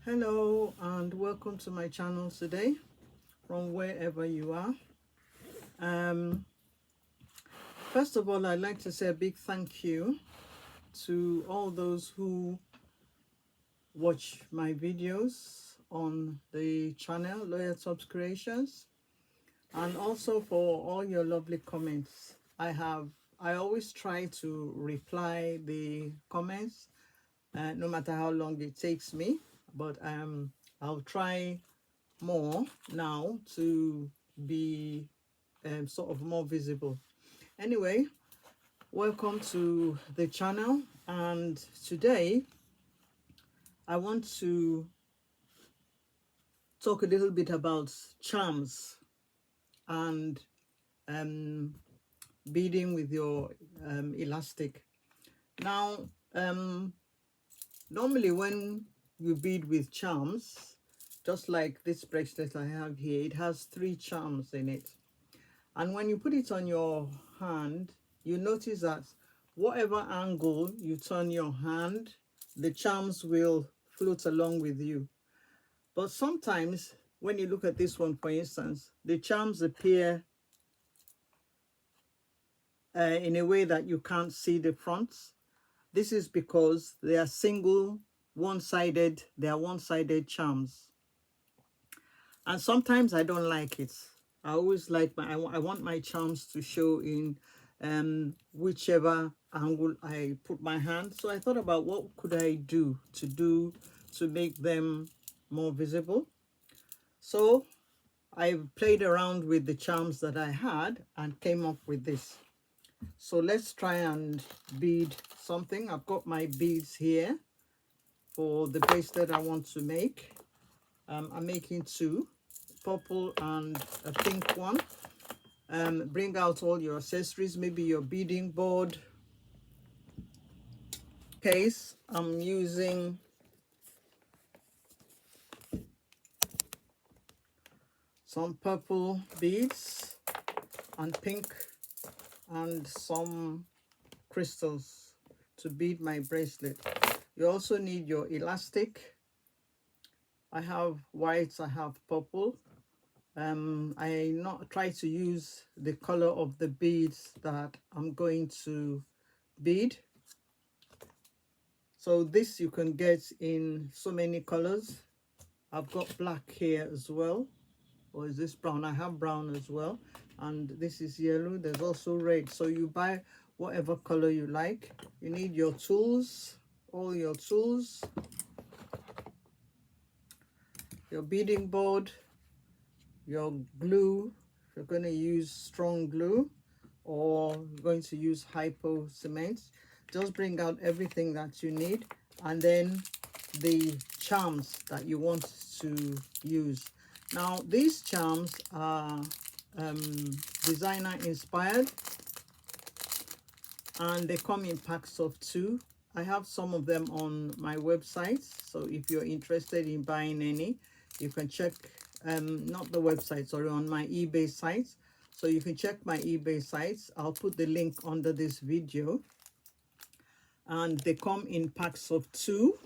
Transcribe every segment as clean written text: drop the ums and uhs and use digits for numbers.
Hello and welcome to my channel today from wherever you are. First of all, I'd like to say a big thank you to all those who watch my videos on the channel, Loyal Subs Creations, and also for all your lovely comments. I always try to reply the comments, no matter how long it takes me, but I'll try more now to be sort of more visible. Anyway, welcome to the channel, and today I want to talk a little bit about charms and beading with your elastic. Now, normally when you bead with charms, just like this bracelet I have here, it has 3 charms in it. And when you put it on your hand, you notice that whatever angle you turn your hand, the charms will float along with you. But sometimes when you look at this one, for instance, the charms appear in a way that you can't see the fronts. This is because they are one-sided charms. And sometimes I don't like it. I always like I want my charms to show in whichever angle I put my hand. So I thought about what could I do to make them more visible. So I played around with the charms that I had and came up with this. So let's try and bead something. I've got my beads here for the bracelet I want to make. I'm making 2, purple and a pink one. Bring out all your accessories, maybe your beading board. Case, I'm using some purple beads and pink and some crystals to bead my bracelet. You also need your elastic. I have white, I have purple. I not try to use the color of the beads that I'm going to bead. So this you can get in so many colors. I've got black here as well. Or is this brown? I have brown as well. And this is yellow. There's also red. So you buy whatever color you like. You need your tools, all your tools, your beading board, your glue, if you're going to use strong glue or you're going to use hypo cement. Just bring out everything that you need, and then the charms that you want to use. Now these charms are designer inspired and they come in packs of 2. I have some of them on my website, so if you're interested in buying any, you can check not the website, sorry, on my eBay site. So you can check my eBay sites. I'll put the link under this video. And they come in packs of 2.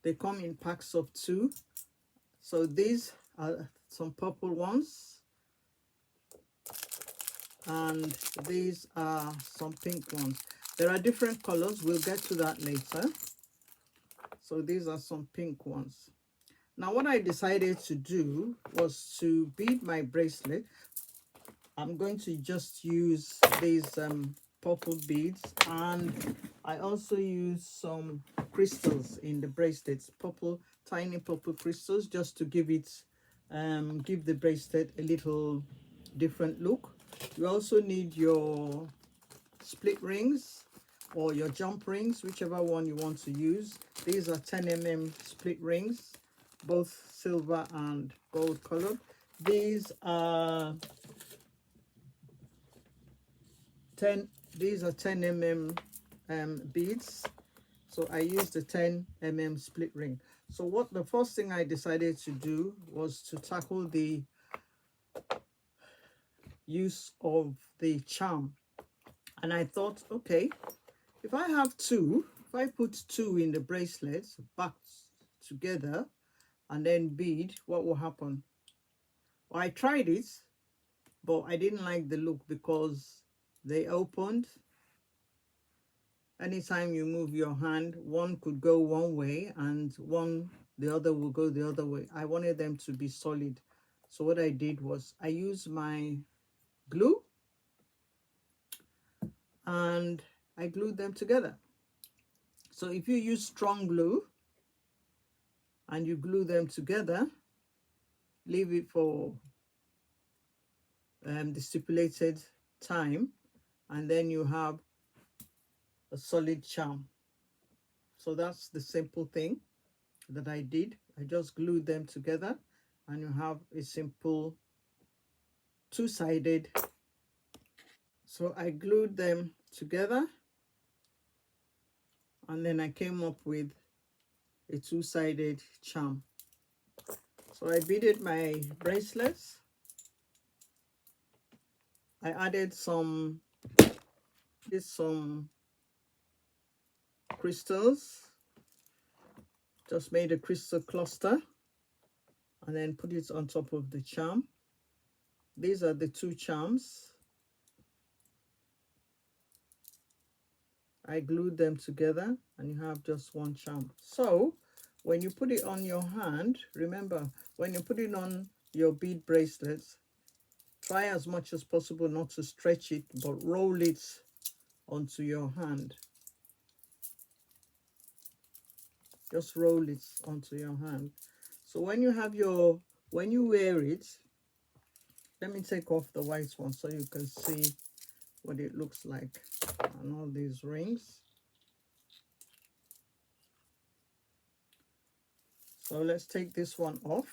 They come in packs of 2. So these are some purple ones. And these are some pink ones. There are different colors. We'll get to that later. So these are some pink ones. Now what I decided to do was to bead my bracelet. I'm going to just use these purple beads, and I also use some crystals in the bracelets, tiny purple crystals, just to give it give the bracelet a little different look. You also need your split rings or your jump rings, whichever one you want to use. These are 10mm split rings, both silver and gold colored. These are 10mm beads, so I used the 10mm split ring. So the first thing I decided to do was to tackle the use of the charm. And I thought, okay, if I have two, if I put two in the bracelets back together and then bead, what will happen? Well, I tried it, but I didn't like the look because they opened. Anytime you move your hand, one could go one way and the other will go the other way. I wanted them to be solid. So what I did was I used my glue and I glued them together. So if you use strong glue and you glue them together, leave it for the stipulated time, and then you have a solid charm. So that's the simple thing that I did. I just glued them together and you have a simple two-sided. So I glued them together and then I came up with a two-sided charm. So I beaded my bracelets. I added some crystals, just made a crystal cluster and then put it on top of the charm. These are the two charms. I glued them together and you have just one charm. So when you put it on your hand, remember, when you put it on your bead bracelets, try as much as possible not to stretch it, but roll it onto your hand. Just roll it onto your hand. So when you have when you wear it, let me take off the white one so you can see what it looks like and all these rings. So let's take this one off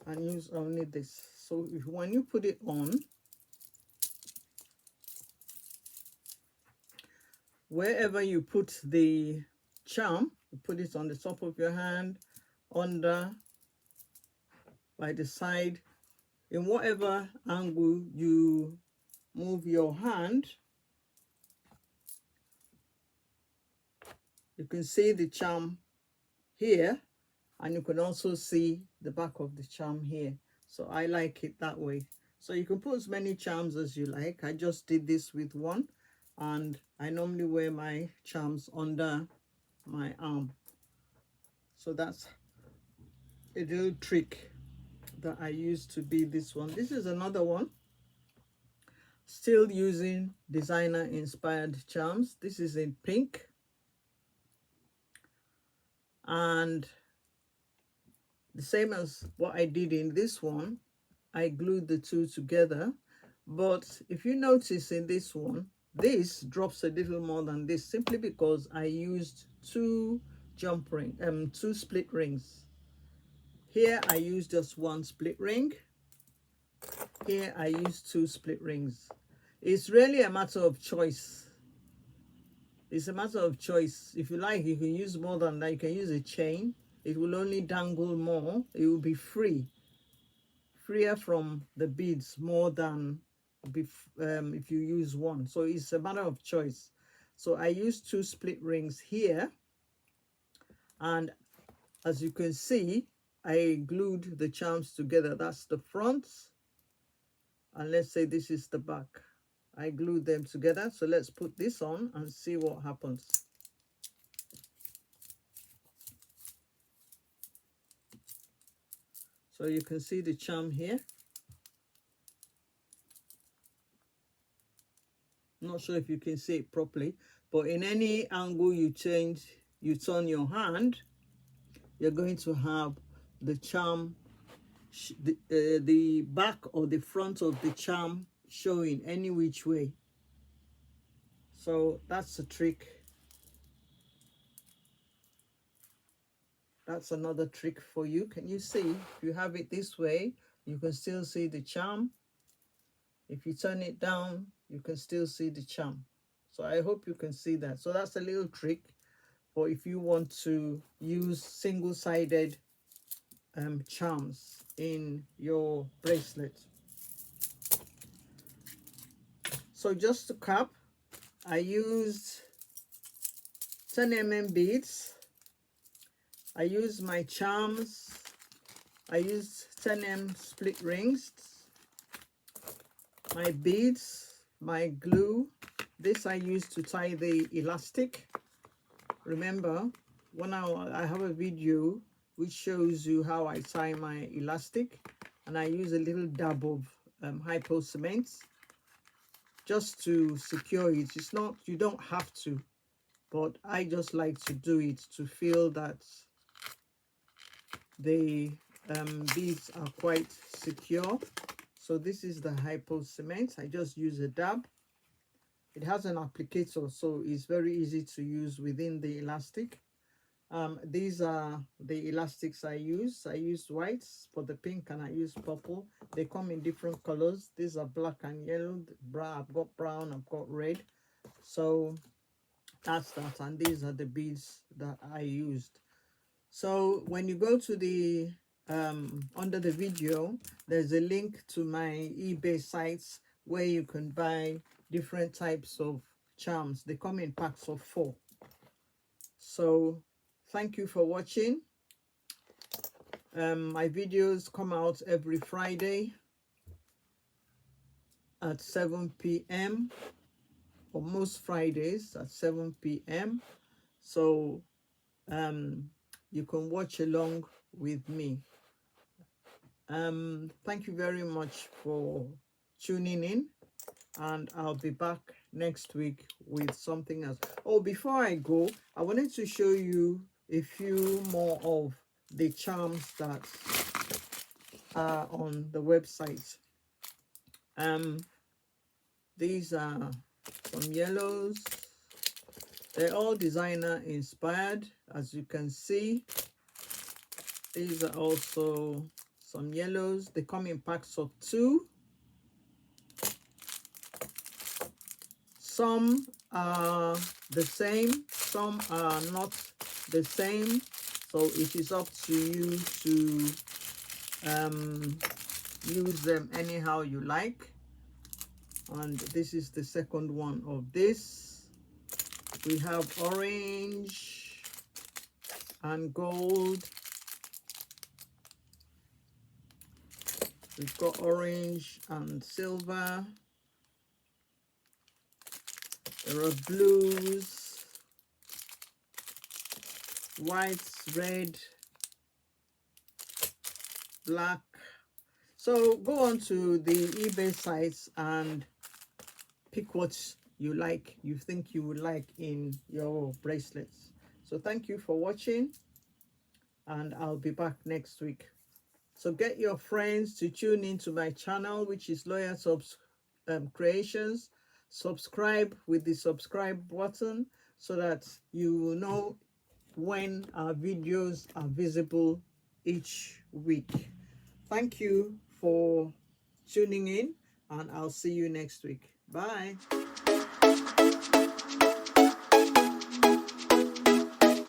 and use only this. So when you put it on, wherever you put the charm, you put it on the top of your hand, under, by the side, in whatever angle you move your hand, you can see the charm here, and you can also see the back of the charm here. So I like it that way. So you can put as many charms as you like. I just did this with one, and I normally wear my charms under my arm. So that's a little trick that I used to bead this one. This is another one, still using designer inspired charms. This is in pink, and the same as what I did in this one, I glued the two together. But if you notice in this one, this drops a little more than this, simply because I used two split rings. Here I used just one split ring. Here I used two split rings. It's really a matter of choice. It's a matter of choice. If you like, you can use more than that. You can use a chain. It will only dangle more. It will be freer from the beads more than if you use one. So it's a matter of choice. So I used two split rings here, and as you can see, I glued the charms together. That's the front, and let's say this is the back. I glued them together. So let's put this on and see what happens. So you can see the charm here. Not sure if you can see it properly, but in any angle you turn your hand, you're going to have the charm, the back or the front of the charm showing any which way. So that's a trick. That's another trick for you. Can you see? If you have it this way, you can still see the charm. If you turn it down, you can still see the charm. So I hope you can see that. So that's a little trick. Or if you want to use single-sided charms. in your bracelet. So just to cap, I used 10 beads. I used my charms. I used 10 split rings, my beads, my glue. This I used to tie the elastic. Remember, when I have a video which shows you how I tie my elastic, and I use a little dab of hypo cement just to secure it. It's not, you don't have to, but I just like to do it to feel that the beads are quite secure. So this is the hypo cement. I just use a dab. It has an applicator, so it's very easy to use within the elastic. These are the elastics I use. I used whites for the pink, and I use purple. They come in different colors. These are black and yellow. Brown, I've got brown, I've got red. So that's that. And these are the beads that I used. So when you go to the under the video, there's a link to my eBay sites where you can buy different types of charms. They come in packs of 4. So thank you for watching. My videos come out every Friday at 7 p.m. or most Fridays at 7 p.m. So you can watch along with me. Thank you very much for tuning in, and I'll be back next week with something else. Oh, before I go, I wanted to show you a few more of the charms that are on the website. These are some yellows. They're all designer inspired, as you can see. These are also some yellows. They come in packs of 2. Some are the same, some are not the same. So it is up to you to use them anyhow you like. And this is the second one of this. We have orange and gold. We've got orange and silver. There are blues, whites, red, black. So go on to the eBay sites and pick what you like, you think you would like in your bracelets. So thank you for watching, and I'll be back next week. So get your friends to tune into my channel, which is Loyal Creations. Subscribe with the subscribe button so that you will know when our videos are visible each week. Thank you for tuning in, and I'll see you next week. Bye.